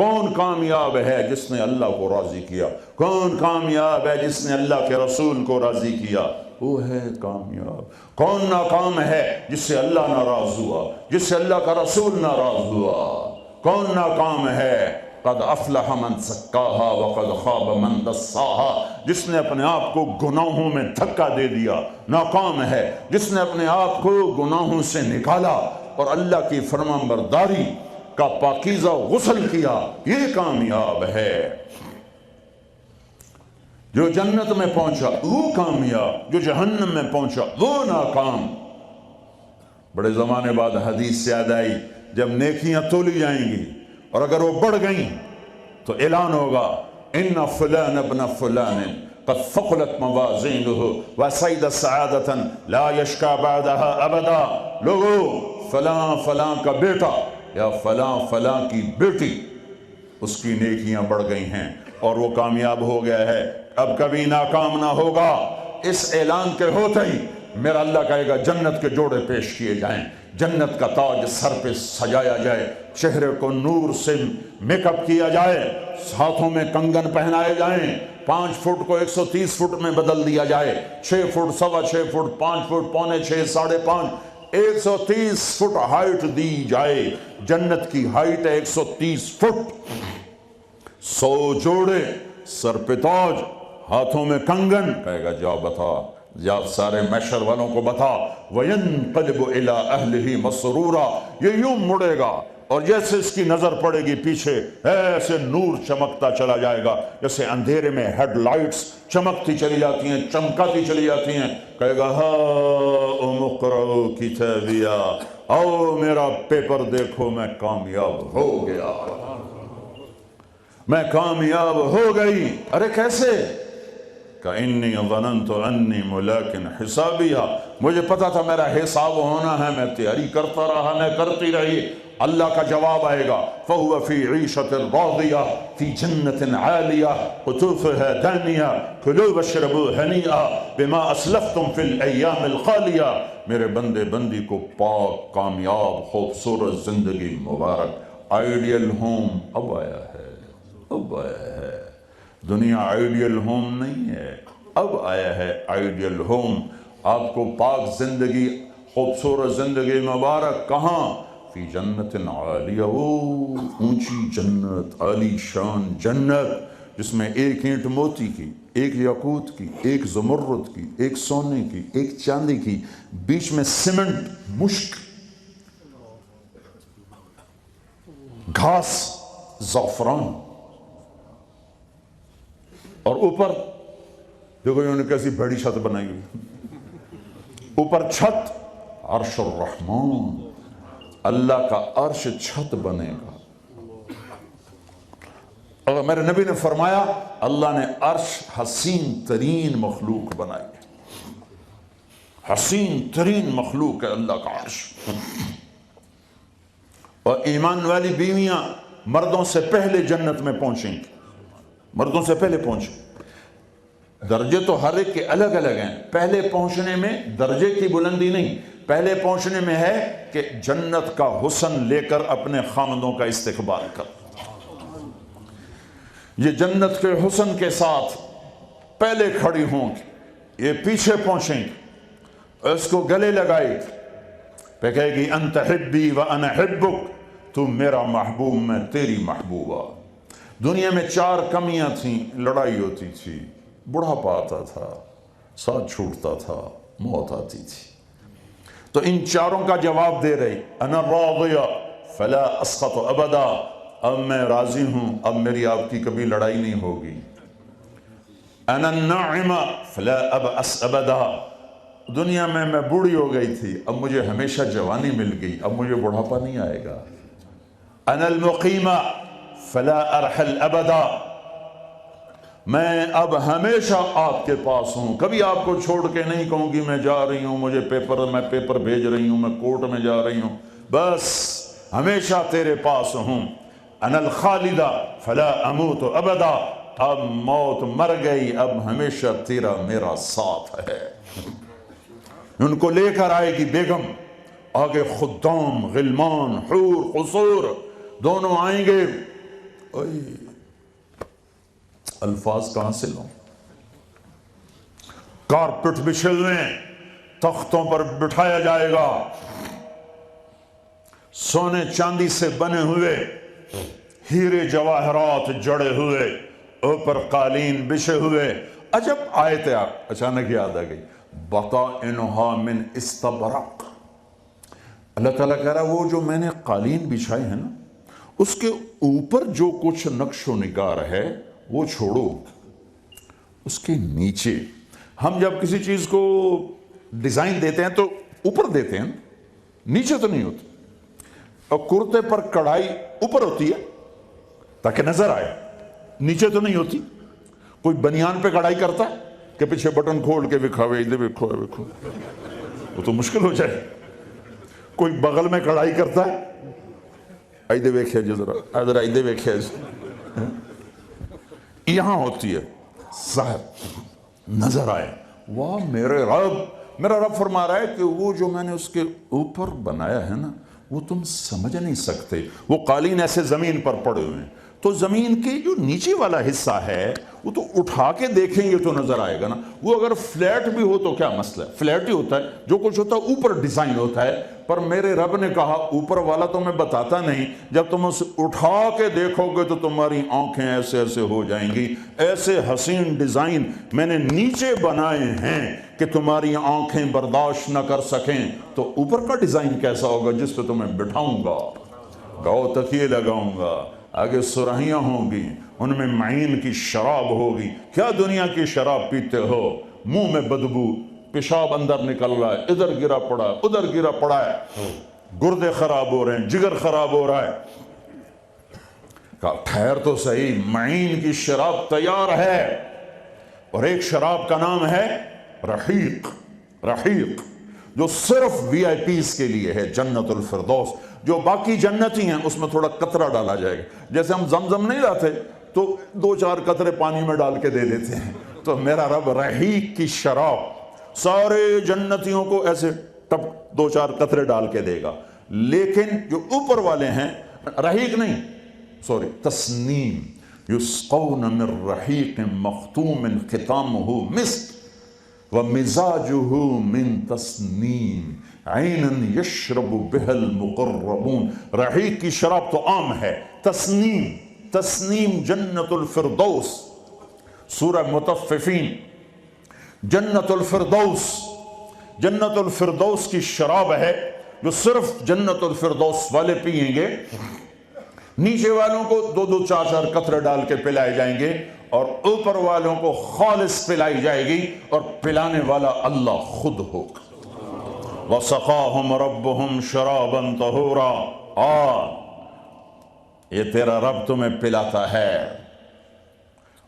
کون کامیاب ہے جس نے اللہ کو راضی کیا؟ کون کامیاب ہے جس نے اللہ کے رسول کو راضی کیا؟ وہ ہے کامیاب۔ کون ناکام ہے جس سے اللہ ناراض ہوا، جس سے اللہ کا رسول ناراض ہوا؟ کون ناکام ہے؟ قد افلح من زکاہا وقد خاب من دساہا، جس نے اپنے آپ کو گناہوں میں دھکا دے دیا ناکام ہے، جس نے اپنے آپ کو گناہوں سے نکالا اور اللہ کی فرمانبرداری کا پاکیزہ غسل کیا، یہ کامیاب ہے۔ جو جنت میں پہنچا وہ کامیاب، جو جہنم میں پہنچا وہ ناکام۔ بڑے زمانے بعد حدیث سے یاد آئی، جب نیکیاں تولی جائیں گی اور اگر وہ بڑھ گئیں تو اعلان ہوگا ان فلان ابن فلان قد ثقلت موازینہ وسعد سعادۃ لا یشکا بعدها ابدا۔ لوگو، فلاں فلاں کا بیٹا یا فلاں فلاں کی بیٹی، اس کی نیکیاں بڑھ گئی ہیں اور وہ کامیاب ہو گیا ہے، اب کبھی ناکام نہ ہوگا۔ اس اعلان کے ہوتے ہی میرا اللہ کہے گا جنت کے جوڑے پیش کیے جائیں، جنت کا تاج سر پہ سجایا جائے، چہرے کو نور سے میک اپ کیا جائے، ہاتھوں میں کنگن پہنائے جائیں، 5 فٹ کو 130 فٹ میں بدل دیا جائے، 6 foot, 6.25 foot, 5 foot, 5.25، 5.5، 130 foot height دی جائے۔ جنت کی ہائٹ ہے 130 فٹ۔ 100 جوڑے، سر پہ تاج، ہاتھوں میں کنگن، کہے گا جاؤ بتا، یا سارے محشر والوں کو بتا۔ وَيَنْقَلِبُ إِلَىٰ أَهْلِهِ مَسْرُورًا، یہ یوں مڑے گا اور جیسے اس کی نظر پڑے گی پیچھے ایسے نور چمکتا چلا جائے گا، جیسے اندھیرے میں ہیڈ لائٹس چمکتی چلی جاتی ہیں، چمکاتی چلی جاتی ہیں۔ کہے گا ہاؤم اقرؤوا کتابیہ، آؤ میرا پیپر دیکھو، میں کامیاب ہو گیا، میں کامیاب ہو گئی۔ ارے کیسے؟ کہ انی ظننت انی ملاقٍ حسابیہ، مجھے پتا تھا میرا حساب ہونا ہے، میں تیاری کرتا رہا، میں کرتی رہی۔ اللہ کا جواب آئے گا فَهُوَ فِي عِيشَةٍ رَاضِيَةٍ فِي جَنَّةٍ عَالِيَةٍ قُطُوفُهَا دَانِيَةٌ كُلُوا وَاشْرَبُوا هَنِيئًا بِمَا أَسْلَفْتُمْ فِي الْأَيَّامِ الْخَالِيَةِ۔ میرے بندے بندی کو پاک، کامیاب، خوبصورت زندگی مبارک، آئیڈیل ہوم اب آیا ہے، اب آیا ہے۔ دنیا آئیڈیل ہوم نہیں ہے، اب آیا ہے آئیڈیل ہوم۔ آپ کو پاک زندگی، خوبصورت زندگی مبارک، کہاں؟ فی جنت عالیہ، وہ اونچی جنت، عالی شان جنت، جس میں ایک اینٹ موتی کی، ایک یاقوت کی، ایک زمرد کی، ایک سونے کی، ایک چاندی کی، بیچ میں سیمنٹ، مشک، گھاس، زعفران، اور اوپر دیکھو انہوں نے کیسی بڑی چھت بنائی ہوئی، اوپر چھت عرش الرحمن، اللہ کا عرش چھت بنے گا۔ اور میرے نبی نے فرمایا اللہ نے عرش حسین ترین مخلوق بنائی، حسین ترین مخلوق ہے اللہ کا عرش۔ اور ایمان والی بیویاں مردوں سے پہلے جنت میں پہنچیں گی، مردوں سے پہلے پہنچیں۔ درجے تو ہر ایک کے الگ الگ ہیں، پہلے پہنچنے میں درجے کی بلندی نہیں، پہلے پہنچنے میں ہے کہ جنت کا حسن لے کر اپنے خامدوں کا استقبال کر۔ یہ جنت کے حسن کے ساتھ پہلے کھڑی ہوں گی، یہ پیچھے پہنچیں گی، اس کو گلے لگائے گی، پہ کہے گی انت حبی و انا حبک، تو میرا محبوب میں تیری محبوبہ۔ دنیا میں 4 کمیاں تھیں، لڑائی ہوتی تھی، بڑھاپا آتا تھا، ساتھ چھوٹتا تھا، موت آتی تھی، تو ان 4 کا جواب دے رہی، انا راضیہ فلا اسخط ابدا، اب میں راضی ہوں، اب میری آپ کی کبھی لڑائی نہیں ہوگی۔ انا الناعمہ فلا ابأس ابدا، دنیا میں بوڑھی ہو گئی تھی، اب مجھے ہمیشہ جوانی مل گئی، اب مجھے بڑھاپا نہیں آئے گا۔ انا المقیمہ فلا ارحل ابدا، میں اب ہمیشہ آپ کے پاس ہوں، کبھی آپ کو چھوڑ کے نہیں کہوں گی میں جا رہی ہوں، مجھے میں پیپر بھیج رہی ہوں، میں کورٹ میں جا رہی ہوں، بس ہمیشہ تیرے پاس ہوں۔ انا الخالدہ فلا اموت ابدا، اب موت مر گئی، اب ہمیشہ تیرا میرا ساتھ ہے۔ ان کو لے کر آئے گی بیگم، آگے خدام، غلمان، حور، قصور دونوں آئیں گے، الفاظ کہاں سے لوں؟ کارپٹ بچھے ہوئے تختوں پر بٹھایا جائے گا، سونے چاندی سے بنے ہوئے ہیرے جواہرات جڑے ہوئے، اوپر قالین بچھے ہوئے۔ عجب آیت اچانک یاد آ گئی، بطائنہا من استبرق۔ اللہ تعالیٰ کہہ رہا وہ جو میں نے قالین بچھائے ہیں نا، اس کے اوپر جو کچھ نقش و نگار ہے وہ چھوڑو، اس کے نیچے ہم جب کسی چیز کو ڈیزائن دیتے ہیں تو اوپر دیتے ہیں، نیچے تو نہیں ہوتی۔ اور کرتے پر کڑھائی اوپر ہوتی ہے تاکہ نظر آئے، نیچے تو نہیں ہوتی۔ کوئی بنیان پہ کڑھائی کرتا ہے کہ پیچھے بٹن کھول کے دکھاوے ادھر دیکھو، وہ تو مشکل ہو جائے۔ کوئی بغل میں کڑھائی کرتا ہے، ایدے ویکھے جی ذرا، ادھر ایدے ویکھے جی، یہاں ہوتی ہے ظاہر نظر آئے۔ واہ میرے رب، میرا رب فرما رہا ہے کہ وہ جو میں نے اس کے اوپر بنایا ہے نا وہ تم سمجھ نہیں سکتے۔ وہ قالین ایسے زمین پر پڑے ہوئے ہیں، تو زمین کے جو نیچے والا حصہ ہے وہ تو اٹھا کے دیکھیں گے تو نظر آئے گا نا۔ وہ اگر فلیٹ بھی ہو تو کیا مسئلہ ہے، فلیٹ ہی ہوتا ہے، جو کچھ ہوتا ہے اوپر ڈیزائن ہوتا ہے۔ پر میرے رب نے کہا اوپر والا تو میں بتاتا نہیں، جب تم اسے اٹھا کے دیکھو گے تو تمہاری آنکھیں ایسے ایسے ہو جائیں گی۔ ایسے حسین ڈیزائن میں نے نیچے بنائے ہیں کہ تمہاری آنکھیں برداشت نہ کر سکیں، تو اوپر کا ڈیزائن کیسا ہوگا جس پہ تمہیں بٹھاؤں گا، گاؤ تکیے لگاؤں گا، آگے سرہیاں ہوں گی، ان میں معین کی شراب ہوگی۔ کیا دنیا کی شراب پیتے ہو، منہ میں بدبو، پیشاب اندر نکل رہا ہے، ادھر گرا پڑا ہے، ادھر گرا پڑا ہے، گردے خراب ہو رہے ہیں، جگر خراب ہو رہا ہے۔ کہا ٹھہر تو صحیح، معین کی شراب تیار ہے، اور ایک شراب کا نام ہے رحیق۔ رحیق جو صرف وی آئی پیز کے لیے ہے، جنت الفردوس۔ جو باقی جنتی ہیں اس میں تھوڑا قطرہ ڈالا جائے گا، جیسے ہم زمزم نہیں لاتے تو 2-4 قطرے پانی میں ڈال کے دے دیتے ہیں، تو میرا رب رحیق کی شراب سارے جنتیوں کو ایسے ٹپ 2-4 قطرے ڈال کے دے گا۔ لیکن جو اوپر والے ہیں، رحیق نہیں، سوری، تسنیم، یسقون من رحیق مختوم ختامہ مسک ومزاجہ من تسنیم عیناً یشرب بها المقربون۔ رحیق کی شراب تو عام ہے، تسنیم، تسنیم جنت الفردوس، سورہ مطففین، جنت الفردوس، جنت الفردوس کی شراب ہے جو صرف جنت الفردوس والے پیئیں گے۔ نیچے والوں کو 2-2 4-4 قطرے ڈال کے پلائے جائیں گے، اور اوپر والوں کو خالص پلائی جائے گی، اور پلانے والا اللہ خود ہوگا۔ وَسَقَاهُمْ رَبُّهُمْ شَرَابًا طَهُورًا، یہ تیرا رب تمہیں پلاتا ہے۔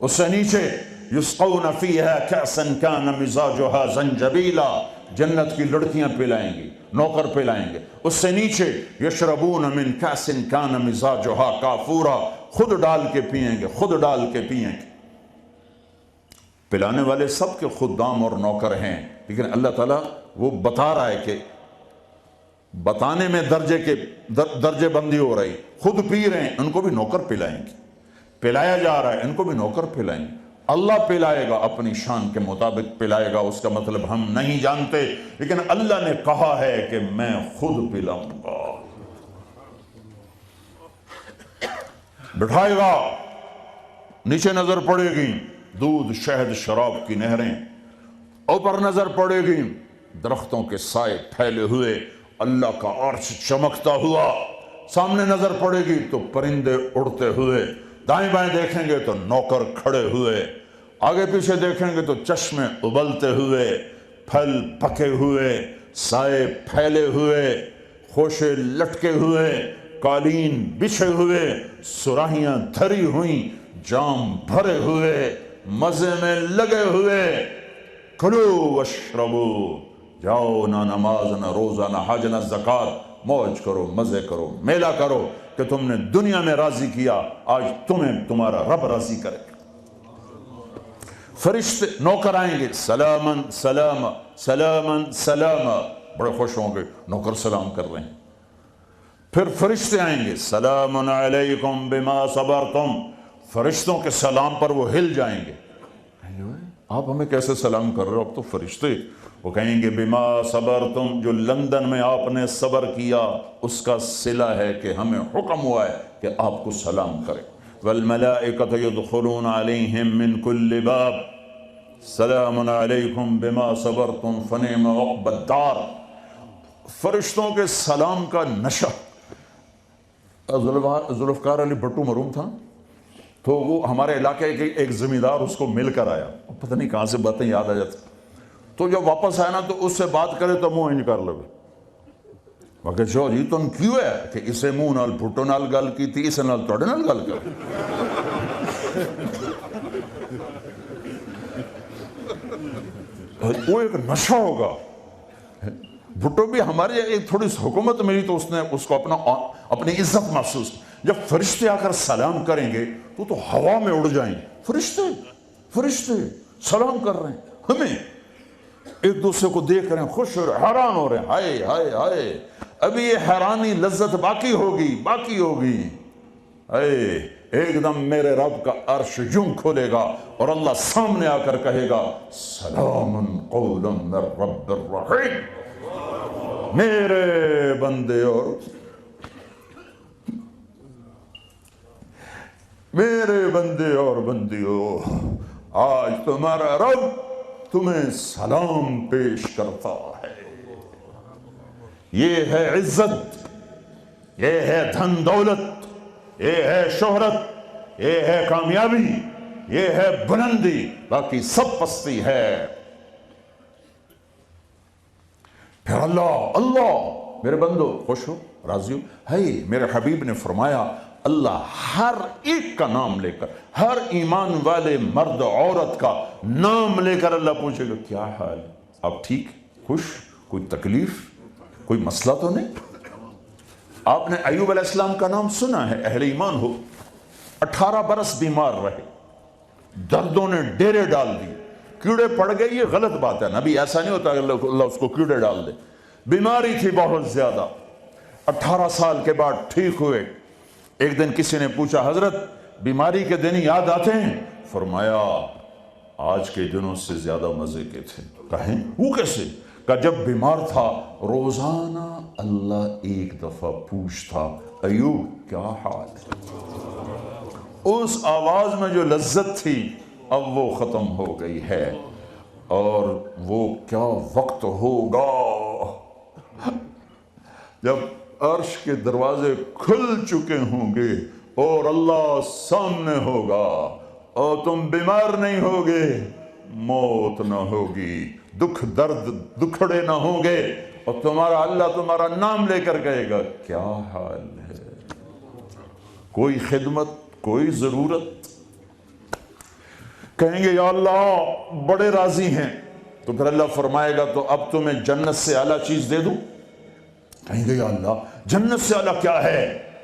اس سے نیچے یسقون فیہا کأسا کان مزاجہا زنجبیلا، جنت کی لڑکیاں پلائیں گی، نوکر پلائیں گے۔ اس سے نیچے یشربون من کأس کان مزاجہا کافورا، خود ڈال کے پئیں گے، خود ڈال کے پئیں گے۔ پلانے والے سب کے خدام اور نوکر ہیں، لیکن اللہ تعالیٰ وہ بتا رہا ہے کہ بتانے میں درجے بندی ہو رہی، خود پی رہے ہیں، ان کو بھی نوکر پلائیں گے، پلایا جا رہا ہے ان کو بھی نوکر پلائیں گے۔ اللہ پلائے گا، اپنی شان کے مطابق پلائے گا، اس کا مطلب ہم نہیں جانتے، لیکن اللہ نے کہا ہے کہ میں خود پلاؤں گا۔ بٹھائے گا، نیچے نظر پڑے گی دودھ شہد شراب کی نہریں، اوپر نظر پڑے گی درختوں کے سائے پھیلے ہوئے، اللہ کا عرش چمکتا ہوا، سامنے نظر پڑے گی تو پرندے اڑتے ہوئے، دائیں بائیں دیکھیں گے تو نوکر کھڑے ہوئے، آگے پیچھے دیکھیں گے تو چشمے ابلتے ہوئے، پھل پکے ہوئے، سائے پھیلے ہوئے، خوشے لٹکے ہوئے، قالین بچھے ہوئے، سراہیاں دھری ہوئیں، جام بھرے ہوئے، مزے میں لگے ہوئے۔ کلو واشربو، جاؤ، نہ نماز نہ روزہ نہ حج نہ زکوٰۃ، موج کرو، مزے کرو، میلہ کرو کہ تم نے دنیا میں راضی کیا، آج تمہیں تمہارا رب راضی کرے۔ فرشتے نوکر آئیں گے، سلامن سلام، سلامن سلام، بڑے خوش ہوں گے، نوکر سلام کر رہے ہیں۔ پھر فرشتے آئیں گے، سلام علیکم بما صبرتم، فرشتوں کے سلام پر وہ ہل جائیں گے، آپ ہمیں کیسے سلام کر رہے ہو؟ اب تو فرشتے، وہ کہیں گے بما صبرتم، جو لندن میں آپ نے صبر کیا اس کا صلہ ہے کہ ہمیں حکم ہوا ہے کہ آپ کو سلام کریں۔ والملائکۃ یدخلون علیہم من کل باب سلام علیکم بما صبرتم فنعم عقبی الدار۔ فرشتوں کے سلام کا نشہ، ذوالفقار علی بھٹو مرحوم تھا، تو وہ ہمارے علاقے کے ایک زمیندار اس کو مل کر آیا، پتہ نہیں کہاں سے باتیں یاد آ جاتی، تو جب واپس آیا نا تو اس سے بات کرے تو منہ انج کر لگے، مگر جو جی تم کیوں ہے کہ اسے منہ نال بھٹو نال گل کی تھی، اسے نال توڑے نال گل کر۔ وہ ایک نشہ ہوگا، بھٹو بھی ہماری ایک تھوڑی سی حکومت ملی تو اس نے اس کو اپنی عزت محسوس، جب فرشتے آ کر سلام کریں گے تو ہوا میں اڑ جائیں گے، فرشتے سلام کر رہے ہیں، ہمیں ایک دوسرے کو دیکھ رہے ہیں، خوش ہو رہے ہیں، حیران ہو رہے ہیں، ہائے ہائے ہائے، ابھی یہ حیرانی لذت باقی ہوگی، ہائے ایک دم میرے رب کا عرش یوں کھولے گا اور اللہ سامنے آ کر کہے گا سلام قولا من رب الرحیم، میرے بندے اور بندیوں، آج تمہارا رب تمہیں سلام پیش کرتا ہے۔ یہ ہے عزت، یہ ہے دھن دولت، یہ ہے شہرت، یہ ہے کامیابی، یہ ہے بلندی، باقی سب پستی ہے۔ پھر اللہ میرے بندو خوش ہو، راضی ہو، ہے میرے حبیب نے فرمایا اللہ ہر ایک کا نام لے کر، ہر ایمان والے مرد عورت کا نام لے کر اللہ پوچھے گا کیا حال ہے، آپ ٹھیک، خوش، کوئی تکلیف، کوئی مسئلہ تو نہیں؟ آپ نے ایوب علیہ السلام کا نام سنا ہے، اہل ایمان ہو، 18 برس بیمار رہے، دردوں نے ڈیرے ڈال دی، کیڑے پڑ گئے، یہ غلط بات ہے، نبی ایسا نہیں ہوتا کہ اللہ اس کو کیڑے ڈال دے، بیماری تھی بہت زیادہ، 18 سال کے بعد ٹھیک ہوئے۔ ایک دن کسی نے پوچھا حضرت بیماری کے دن یاد آتے ہیں؟ فرمایا آج کے دنوں سے زیادہ مزے کے تھے۔ کہیں وہ کیسے؟ کہ جب بیمار تھا روزانہ اللہ ایک دفعہ پوچھتا ایوب کیا حال ہے، اس آواز میں جو لذت تھی اب وہ ختم ہو گئی ہے، اور وہ کیا وقت ہوگا جب عرش کے دروازے کھل چکے ہوں گے اور اللہ سامنے ہوگا اور تم بیمار نہیں ہوگے، موت نہ ہوگی، دکھ درد دکھڑے نہ ہوں گے، اور تمہارا اللہ تمہارا نام لے کر کہے گا کیا حال ہے، کوئی خدمت، کوئی ضرورت، کہیں گے یا اللہ بڑے راضی ہیں، تو پھر اللہ فرمائے گا تو اب تمہیں جنت سے اعلیٰ چیز دے دوں؟ کہیں گے یا اللہ جنت سے اعلیٰ کیا ہے؟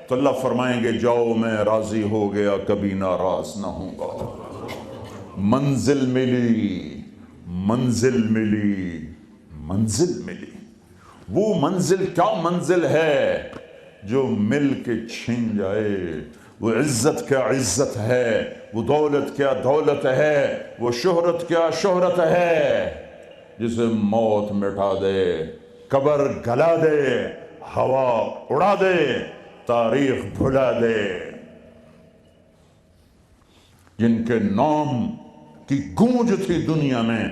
تو اللہ فرمائیں گے جاؤ میں راضی ہو گیا کبھی ناراض نہ ہوں گا۔ منزل ملی، منزل ملی، منزل ملی، وہ منزل کیا منزل ہے جو مل کے چھن جائے، وہ عزت کیا عزت ہے، وہ دولت کیا دولت ہے، وہ شہرت کیا شہرت ہے، جسے موت مٹا دے، قبر گلا دے، ہوا اڑا دے، تاریخ بھلا دے، جن کے نام کی گونج تھی دنیا میں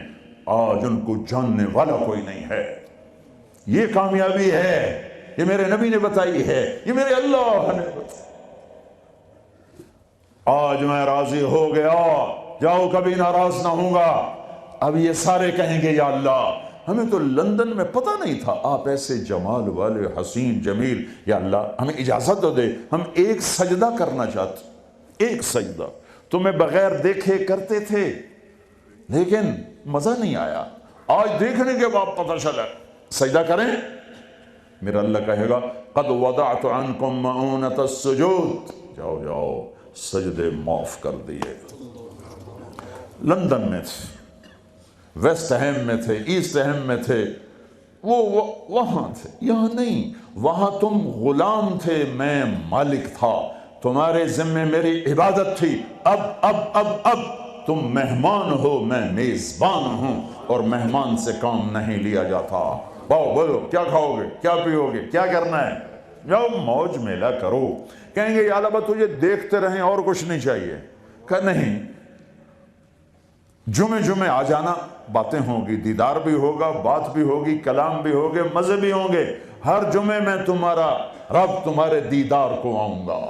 آج ان کو جاننے والا کوئی نہیں ہے۔ یہ کامیابی ہے، یہ میرے نبی نے بتائی ہے، یہ میرے اللہ نے بتائی۔ آج میں راضی ہو گیا، جاؤ کبھی ناراض نہ ہوں گا۔ اب یہ سارے کہیں گے یا اللہ ہمیں تو لندن میں پتہ نہیں تھا آپ ایسے جمال والے حسین جمیل، یا اللہ ہمیں اجازت تو دے، ہم ایک سجدہ کرنا چاہتے، ایک سجدہ تمہیں بغیر دیکھے کرتے تھے لیکن مزہ نہیں آیا، آج دیکھنے کے بعد پتہ چلا، سجدہ کریں؟ میرا اللہ کہے گا قد وضعت عنکم معونۃ السجود، جاؤ جاؤ سجدے معاف کر دیے۔ لندن میں تھے، ویسٹ ہیم میں تھے، ایسٹ ہیم میں تھے، وہ وہاں تھے، یہاں نہیں، وہاں تم غلام تھے، میں مالک تھا، تمہارے ذمے میری عبادت تھی، اب تم مہمان ہو، میں میزبان ہوں، اور مہمان سے کام نہیں لیا جاتا۔ بولو کیا کھاؤ گے، کیا پیو گے، کیا کرنا ہے، جاؤ موج میلہ کرو۔ کہیں گے یا اللہ تجھے دیکھتے رہیں اور کچھ نہیں چاہیے، کہ نہیں، جمعے آ جانا، باتیں ہوں گی، دیدار بھی ہوگا، بات بھی ہوگی، کلام بھی ہوگے، مزے بھی ہوں گے، ہر جمعے میں تمہارا رب تمہارے دیدار کو آؤں گا۔